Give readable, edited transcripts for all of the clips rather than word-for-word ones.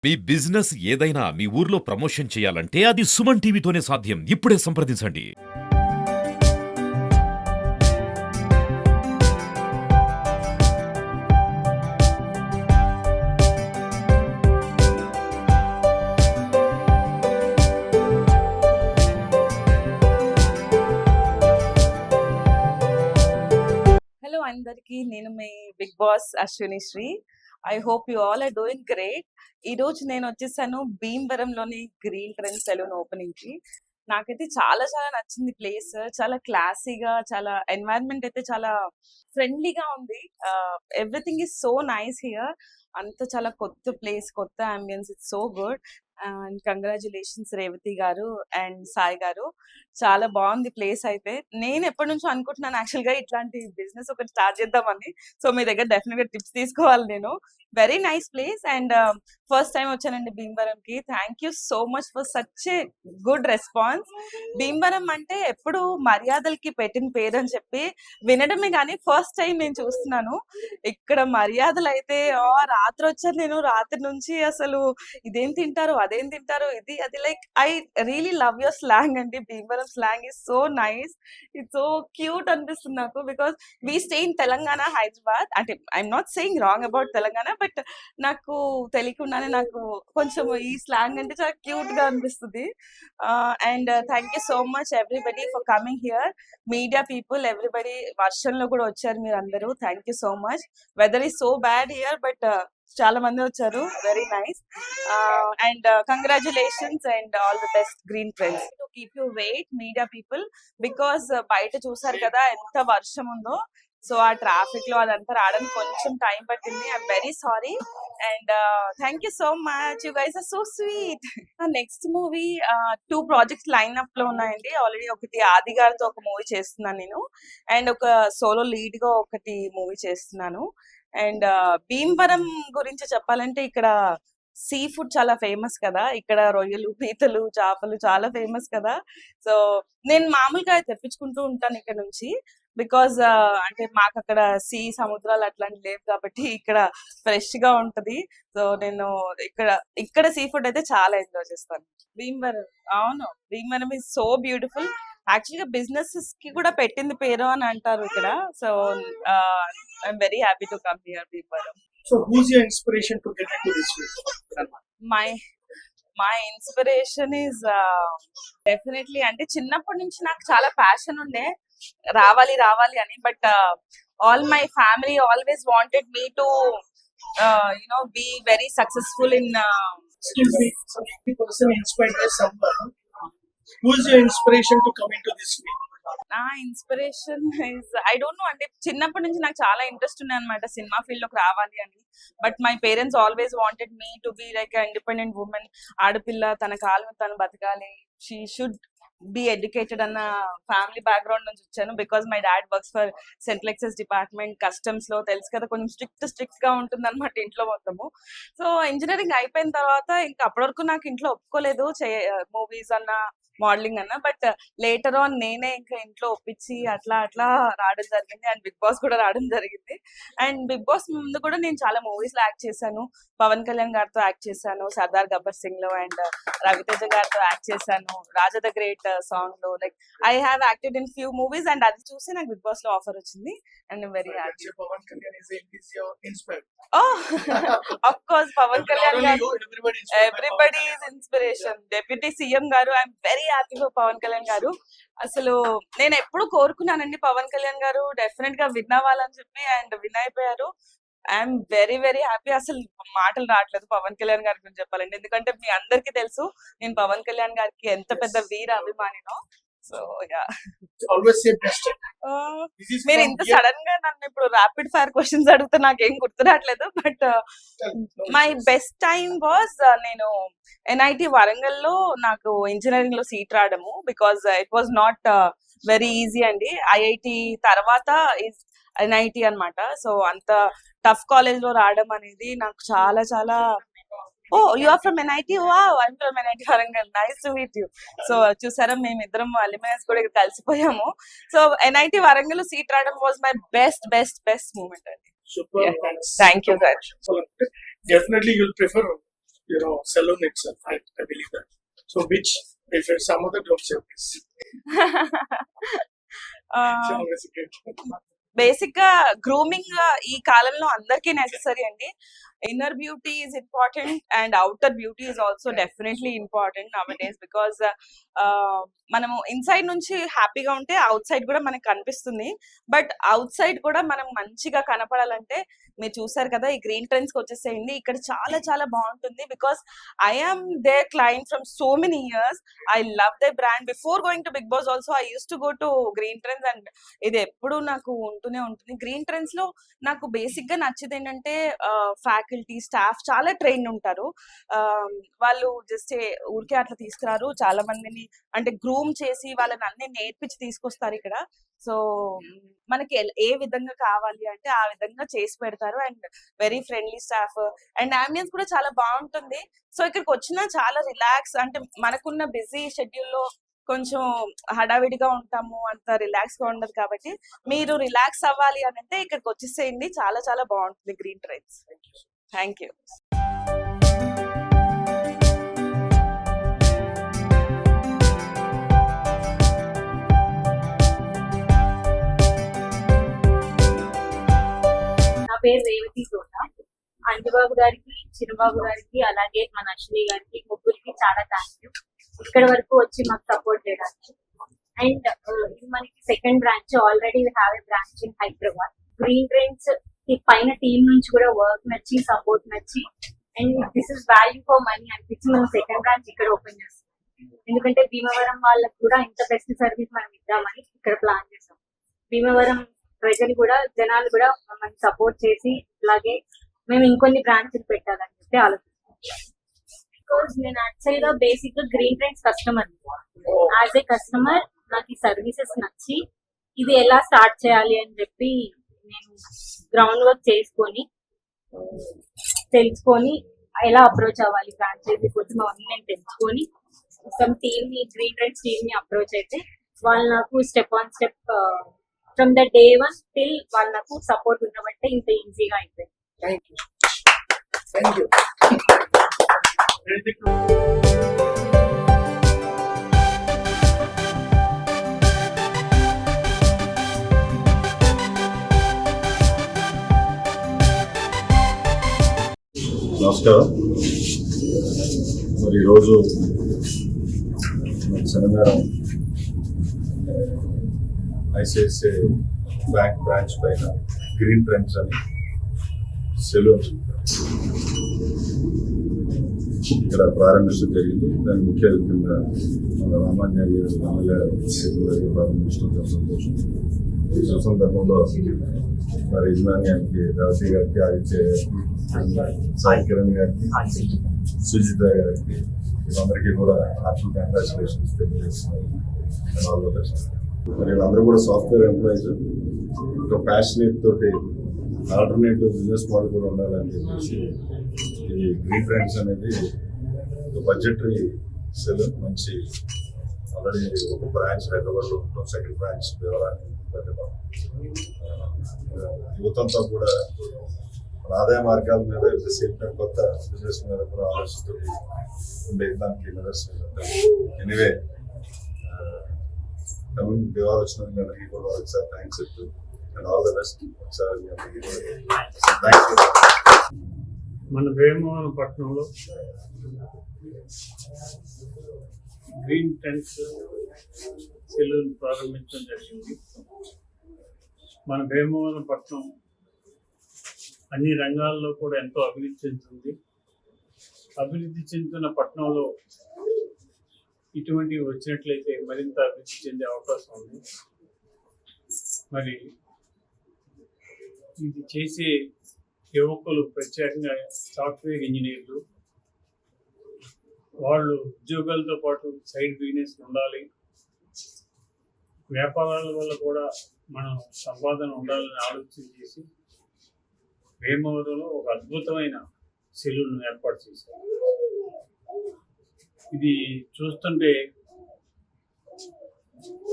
మీ business ఏదైనా మీ ఊర్లో promotion చేయాలంటే అది సుమన్ టీవీతోనే సాధ్యం. ఇప్పుడే సంప్రదించండి. హలో అందరికీ, నేను మీ big boss Ashwini Sri. I hope you all are doing great. ఈ రోజు నేను వచ్చేసాను భీమవరంలోని గ్రీన్ ట్రెండ్ సెలూన్ ఓపెనింగ్ కి. నాకైతే చాలా చాలా నచ్చింది ప్లేస్. చాలా క్లాసీగా, చాలా ఎన్వైరన్మెంట్ అయితే చాలా ఫ్రెండ్లీగా ఉంది. Everything is so nice here. అంత చాలా కొత్త ప్లేస్, కొత్త ambience, it's so good. And congratulations Revathi గారు అండ్ సాయి గారు. చాలా బాగుంది ప్లేస్ అయితే. నేను ఎప్పటి నుంచో అనుకుంటున్నాను యాక్చువల్ గా ఇట్లాంటి బిజినెస్ ఒకటి స్టార్ట్ చేద్దామని. సో మీ దగ్గర డెఫినెట్ గా టిప్స్ తీసుకోవాలి నేను. Very nice place and first time వచ్చానండి భీమవరంకి. Thank you so much for such a good response. Bhimavaram అంటే ఎప్పుడు మర్యాదలకి పెట్టిన పేరు అని చెప్పి వినడమే కానీ ఫస్ట్ టైం నేను చూస్తున్నాను. ఇక్కడ మర్యాదలు అయితే రాత్రి వచ్చాను నేను. రాత్రి నుంచి అసలు ఇదేం తింటారు, అదేం తింటారు, ఇది అది, like I really love your slang అండి. Bhimavaram slang is so nice. It's so cute అనిపిస్తుంది నాకు. Because we stay in Telangana, Hyderabad. అంటే I'm not saying wrong about Telangana, but నాకు తెలియకుండానే నాకు కొంచెం ఈ స్లాంగ్ అంటే చాలా క్యూట్ గా అనిపిస్తుంది. And thank you so much everybody for coming here. Media people everybody, వర్షంలో కూడా వచ్చారు మీరు అందరూ. Thank you so much. Weather is so bad here, but చాలా మంది వచ్చారు. Very nice. And congratulations and all the best green friends. To keep you wait media people, because బయట చూసారు కదా ఎంత వర్షం ఉందో. సో ఆ ట్రాఫిక్ లో అదంతా రావడానికి కొంచెం టైం పట్టింది. I'm very sorry and thank you so much. You guys are so sweet. Next movie 2 projects line up లో ఉన్నాయండి. ఆల్రెడీ ఒకటి ఆది గారితో ఒక మూవీ చేస్తున్నాను నేను, అండ్ ఒక సోలో లీడ్ గా ఒకటి మూవీ చేస్తున్నాను. అండ్ భీమవరం గురించి చెప్పాలంటే ఇక్కడ సీ ఫుడ్ చాలా ఫేమస్ కదా. ఇక్కడ రొయ్యలు, పీతలు, చేపలు చాలా ఫేమస్ కదా. సో నేను మామూలుగా తెప్పించుకుంటూ ఉంటాను ఇక్కడ నుంచి. బికాజ్ అంటే మాకు అక్కడ సముద్రాలు అట్లాంటి లేవు కాబట్టి ఇక్కడ ఫ్రెష్ గా ఉంటది. సో నేను ఇక్కడ సీ ఫుడ్ అయితే చాలా ఎంజాయ్ చేస్తాను. భీమవరం, అవును, Bhimavaram is so beautiful. Actual గా బిజినెసెస్ కి కూడా పెట్టింది పేరు అని అంటారు ఇక్కడ. So I'm very happy to come here Bhimavaram. So who's your inspiration to get into this field? My inspiration is definitely, అంటే చిన్నప్పటి నుంచి నాకు చాలా ప్యాషన్ ఉండే రావాలి రావాలి అని. But all my family always wanted me to be very successful in. Excuse me, some person inspired by someone. Who's your inspiration to come into this field? నా inspiration is, I don't know, అంటే చిన్నప్పటి నుంచి నాకు చాలా interest ఉన్నాయి అనమాట cinema field లోకి రావాలి అని. But my parents always wanted me to be like independent women. ఆడపిల్ల తన కాళ్ళ మీద తను బతకాలి, షీ షుడ్ బి ఎడ్యుకేటెడ్ అన్న ఫ్యామిలీ బ్యాక్గ్రౌండ్ నుంచి వచ్చాను. Because my dad works for central excise department, customs లో, తెలుసు కదా, కొంచెం స్ట్రిక్ట్ గా ఉంటుంది అనమాట ఇంట్లో మొత్తము. సో ఇంజనీరింగ్ అయిపోయిన తర్వాత ఇంకా అప్పటి వరకు నాకు ఇంట్లో ఒప్పుకోలేదు మూవీస్ అన్న, మోడలింగ్ అన్న. బట్ లేటర్ ఆన్ నేనే ఇంకా ఇంట్లో ఒప్పించి అట్లా అట్లా రావడం జరిగింది. అండ్ బిగ్ బాస్ కూడా రావడం జరిగింది. అండ్ బిగ్ బాస్ ముందు కూడా నేను చాలా మూవీస్ లో యాక్ట్ చేశాను. పవన్ కళ్యాణ్ గారితో యాక్ట్ చేశాను సర్దార్ గబ్బర్ సింగ్ లో, అండ్ రవితేజ గారితో యాక్ట్ చేశాను రాజా ద గ్రేట్ సాంగ్ లో. Like I have acted in few movies and అది చూసి నాకు బిగ్ బాస్ లో ఆఫర్ వచ్చింది. And very happy. Pawan Kalyan is your inspiration. Of course Pawan Not Kalyan only గారు, you, everybody is inspired by everybody Pawan is inspiration. Deputy CM గారు, I'm very happy for Pawan Kalyan గారు. అసలు నేను ఎప్పుడు కోరుకున్నానండి పవన్ కళ్యాణ్ గారు డెఫినెట్ గా విన్ అవ్వాలని చెప్పి, అండ్ విన్ అయిపోయారు. I'm very very happy. అసలు మాటలు రావట్లేదు పవన్ కళ్యాణ్ గారి గురించి చెప్పాలండి. ఎందుకంటే మీ అందరికీ తెలుసు నేను పవన్ కళ్యాణ్ గారికి ఎంత పెద్ద వీర అభిమానినో. So yeah, always say best. This is మీరు from ఇంత here. సడన్ గా నన్ను ఇప్పుడు ర్యాపిడ్ ఫైర్ క్వశ్చన్స్ అడిగితే నాకేం గుర్తు రావట్లేదు. But my best time was, నేను ఎన్ఐటి వరంగల్ లో నాకు ఇంజనీరింగ్ లో సీట్ రావడము. Because it was not very easy అండి. ఐఐటి తర్వాత ఎన్ఐటి అన్నమాట. సో అంత టఫ్ కాలేజ్ లో రావడం అనేది నాకు చాలా చాలా. Oh, you are from NIT? Wow, I'm from NIT Warangal. Nice to meet you. So చూసారా, మేమిద్దరం అలిమయస్ కూడా ఇక్కడ కలిసిపోయాము. సో ఎన్ఐటి వరంగల్ సీట్ రావడం was my best best best moment అండి. Super. Yeah. Thanks. Thank you, sir. So, definitely you'll prefer saloon itself. I believe that. So which, if it's some other, don't say this. Uh, Always a great. Basic గా grooming ఈ కాలంలో అందరికీ necessary అండి. Inner beauty is important and outer beauty is also definitely important now days, because మనము inside నుంచి హ్యాపీగా ఉంటే out side కూడా మనకు కనిపిస్తుంది. బట్ అవుట్ సైడ్ కూడా మనం మంచిగా కనపడాలంటే మీరు చూసారు కదా, ఈ గ్రీన్ ట్రెండ్స్ కి వచ్చేసేయండి. ఇక్కడ చాలా చాలా బాగుంటుంది, because I am their client from so many years. I love the brand. Before going to Bigg Boss also I use to go to Green Trends, and ఇది ఎప్పుడు నాకు ఉంటూనే ఉంటుంది. గ్రీన్ ట్రెండ్స్ లో నాకు బేసిక్ గా నచ్చేది ఏంటంటే ఫ్యాకల్టీ స్టాఫ్ చాలా ట్రైన్ ఉంటారు. వాళ్ళు జస్ట్ ఊరికే అట్లా తీసుకురారు, చాలా మందిని అంటే గ్రూమ్ చేసి వాళ్ళని అన్ని నేర్పించి తీసుకొస్తారు ఇక్కడ. సో మనకి ఏ విధంగా కావాలి అంటే ఆ విధంగా చేసి పెడతారు, and very friendly staff, and ambience కూడా చాలా బాగుంటుంది. సో ఇక్కడికి వచ్చినా చాలా రిలాక్స్, అంటే మనకున్న బిజీ షెడ్యూల్లో కొంచెం హడావిడిగా ఉంటాము, అంత రిలాక్స్ గా ఉండదు. కాబట్టి మీరు రిలాక్స్ అవ్వాలి అని అంటే ఇక్కడికి వచ్చేసేయండి, చాలా చాలా బాగుంటుంది గ్రీన్ ట్రెండ్స్. Thank you. నా పేరు రేవతి తోట. అంజబాబు గారికి, చిరుబాబు గారికి, అలాగే మన అశ్విని గారికి, ముగ్గురికి చాలా థ్యాంక్ యూ ఇక్కడ వరకు వచ్చి మాకు సపోర్ట్ చేయడానికి. అండ్ ఇది మనకి second branch. Already we have a branch in Hyderabad. Green trends పైన టీం నుంచి కూడా వర్క్ నచ్చి, సపోర్ట్ నచ్చి, and this is value for money అనిపించి మనం సెకండ్ బ్రాంచ్ ఇక్కడ ఓపెన్ చేస్తాం. ఎందుకంటే భీమవరం వాళ్ళకి కూడా ఇంత బెస్ట్ సర్వీస్ మనం ఇద్దామని ఇక్కడ ప్లాన్ చేసాం. భీమవరం ప్రజలు కూడా, జనాలు కూడా మనకి సపోర్ట్ చేసి, అలాగే మేము ఇంకొన్ని బ్రాంచ్లు పెట్టాలని చెప్పి ఆలోచిస్తాం. బికాజ్ నేను యాక్చువల్ గా బేసిక్ గా green trends customer. As a customer నాకు ఈ సర్వీసెస్ నచ్చి ఇది ఎలా స్టార్ట్ చేయాలి అని చెప్పి నేను గ్రౌండ్ వర్క్ చేసుకొని తెలుసుకొని ఎలా అప్రోచ్ అవ్వాలి ఫ్రాంచైజీ కోసం అవన్నీ నేను తెలుసుకొని సమ్ టీమ్ ని, గ్రీన్ ట్రెండ్స్ టీమ్ ని అప్రోచ్ అయితే వాళ్ళు నాకు step on step from the day 1 till వాళ్ళు నాకు సపోర్ట్ ఉండబట్టే ఇంత ఈజీగా అయిపోయింది. Thank you. Thank you. Anything to- నమస్కారం. మరి ఈరోజు శనివారం ఐసిఐసిఐ బ్యాంక్ బ్రాంచ్ పైన గ్రీన్ ట్రెండ్స్ అని సెలూన్ ఇక్కడ ప్రారంభించడం జరిగింది. దాని ముఖ్య అతిథిగా మన రామాన్య ఎమ్మెల్యే ప్రారంభించడం చాలా సంతోషం. ఈ సందర్భంలో మరి యజమాని గారికి, రాజీ గారికి, ఆదిత్య సాయి కిరణ్ గారికి, సుజిత గారికి, వీళ్ళందరికీ కూడా హార్ట్ఫుల్ కంగ్రాచులేషన్స్ తెలియజేస్తున్నాను. మరి వీళ్ళందరూ కూడా సాఫ్ట్వేర్ ఎంప్లాయీస్. ఒక ప్యాషనేట్ తోటి ఆల్టర్నేటివ్ బిజినెస్ మోడల్ కూడా ఉండాలని చెప్పేసి ఈ గ్రీన్ ట్రెండ్స్ అనేది ఒక బడ్జెటరీ సెల్. మంచి ఆల్రెడీ ఒక బ్రాంచ్ హైదరాబాద్లో ఉంటాం, సెకండ్ బ్రాంచ్ వివరాన్ని పెట్టడం. యువతంతా కూడా ఆదాయ మార్గాల మీద సేమ్ టైం కొత్త బిజినెస్ మీద కూడా ఆలోచిస్తూ ఉండే దానికి నిదర్శనం. ఎనీవే కమింగ్ వివరాలు వచ్చినందుకు అందరికీ కూడా ఒకసారి థ్యాంక్స్ చెప్తూ అండ్ ఆల్ ద బెస్ట్. ఒకసారి మన భీమవరం పట్టణంలో గ్రీన్ ట్రెండ్స్ సెలూన్ ప్రారంభించడం జరిగింది. మన భీమవరం పట్టణం అన్ని రంగాల్లో కూడా ఎంతో అభివృద్ధి చెందుతుంది. అభివృద్ధి చెందుతున్న పట్టణంలో ఇటువంటివి వచ్చినట్లయితే మరింత అభివృద్ధి చెందే అవకాశం ఉంది. మరి ఇది చేసే యువకులు ప్రత్యేకంగా సాఫ్ట్వేర్ ఇంజనీర్లు, వాళ్ళు ఉద్యోగాలతో పాటు సైడ్ బిజినెస్ ఉండాలి, వ్యాపారాల వల్ల కూడా మనం సంపాదన ఉండాలని ఆలోచన చేసి భీమవరంలో ఒక అద్భుతమైన సెలూన్ ఏర్పాటు చేశారు. ఇది చూస్తుంటే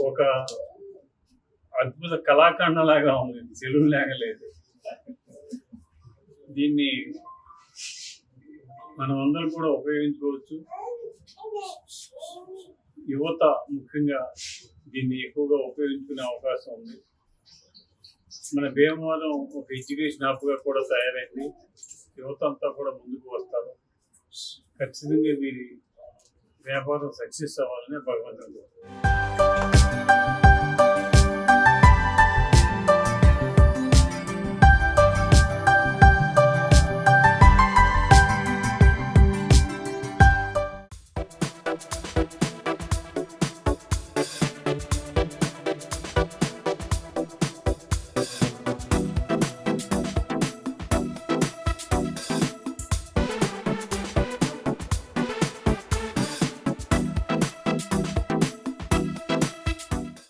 ఒక అద్భుత కళాఖండలాగా ఉంది, సెలూన్ లాగా లేదు. దీన్ని మనం అందరం కూడా ఉపయోగించుకోవచ్చు. యువత ముఖ్యంగా దీన్ని ఎక్కువగా ఉపయోగించుకునే అవకాశం ఉంది. మన భీమవరం ఒక ఎడ్యుకేషన్ హబ్గా కూడా తయారైంది. యువత అంతా కూడా ముందుకు వస్తారు. ఖచ్చితంగా వీరి వ్యాపారం సక్సెస్ అవ్వాలని భగవంతుడు.